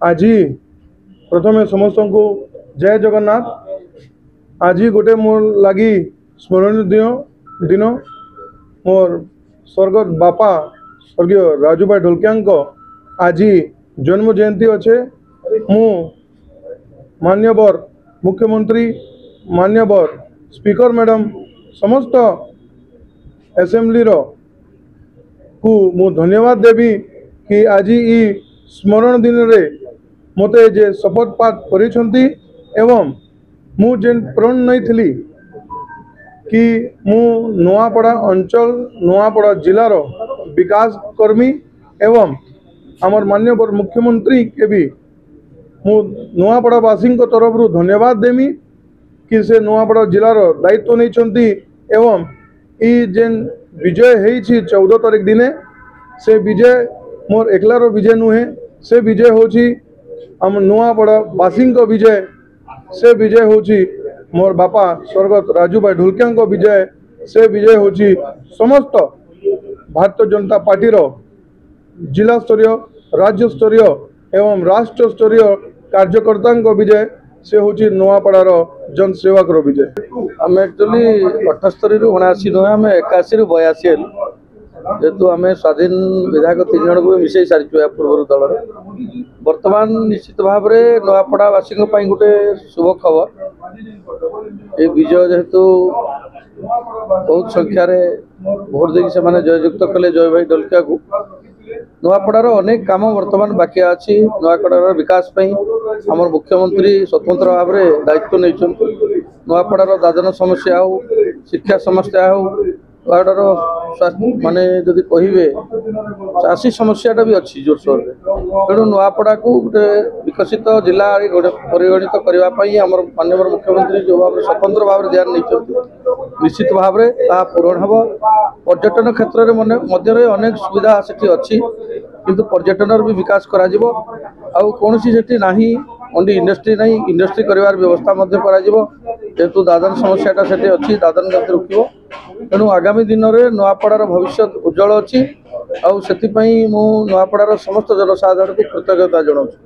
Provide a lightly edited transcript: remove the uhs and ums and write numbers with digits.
आज प्रथम समस्त को जय जगन्नाथ। आज गोटे मोर लगी स्मरणीय दिन मोर स्वर्गत बापा स्वर्गीय राजू भाई ढोलकिया आज जन्म जयंती अच्छे। मु मान्यवर मुख्यमंत्री मान्यवर स्पीकर मैडम समस्त असेंबली को मु धन्यवाद देवी कि आज ई स्मरण दिन रे मते जे शपथ पाठ करिसंती एवं मु जेन प्रण नहीं थी कि मु नुआपड़ा अंचल नुआपड़ा जिलार विकास कर्मी एवं आमर मान्यवर मुख्यमंत्री के भी मु नुआपड़ावासी तरफ धन्यवाद देमी कि से नुआपड़ा जिलार दायित्व नहीं एवं ई जेन विजय है 14 तारीख दिने से विजय मोर एकलार विजय नुहे से विजय होची आम नुआपड़ावासी विजय से विजय होची मोर बापा स्वर्गत राजू भाई ढोलकिया विजय से विजय होची समस्त भारतीय जनता पार्टी जिला स्तरीय राज्य स्तरीय एवं राष्ट्र स्तरीय कार्यकर्ता विजय से होची नुआपड़ार जनसेवक विजय। आम एक्चुअली 78 रु 79 नुहे आम 81 रु 82 जेहेतु आम स्वाधीन विधायक 3 जन को मिसई सारी पूर्व दल बर्तमान निश्चित भाव में नुआपड़ावासी गोटे शुभ खबर ये विजय जेहेतु बहुत संख्यार भोट देकी से जययुक्त कले जय भाई ढोलकिया को नुआपड़ार अनेक काम बर्तमान बाकी अच्छी नुआपड़ार विकास आम मुख्यमंत्री स्वतंत्र भाव में दायित्व नहीं नुआपड़ार दादन समस्या हो शिक्षा समस्या हो नुआपड़ार स्वास्थ्य माने जदि कहे चाषी समस्याटा भी अच्छी जोरसोर तेणु नुआपड़ा को गोटे विकसित जिला परिगणित करने आम माननीय मुख्यमंत्री जो भाव स्वतंत्र भाव ध्यान नहीं निश्चित भाव में पूरण हम पर्यटन क्षेत्र में अनेक सुविधा से अच्छी किंतु पर्यटन भी विकास करा कौन से नहीं ओनली इंडस्ट्री नहीं इंडस्ट्री कर व्यवस्था जेहेतु दादन समस्याटा से अच्छी दादन गति रुक तेणु आगामी दिन में नुआपड़ार भविष्य उज्जवल अच्छी आउ से नुआपड़ार समस्त जनसाधारण को कृतज्ञता जनाऊँ।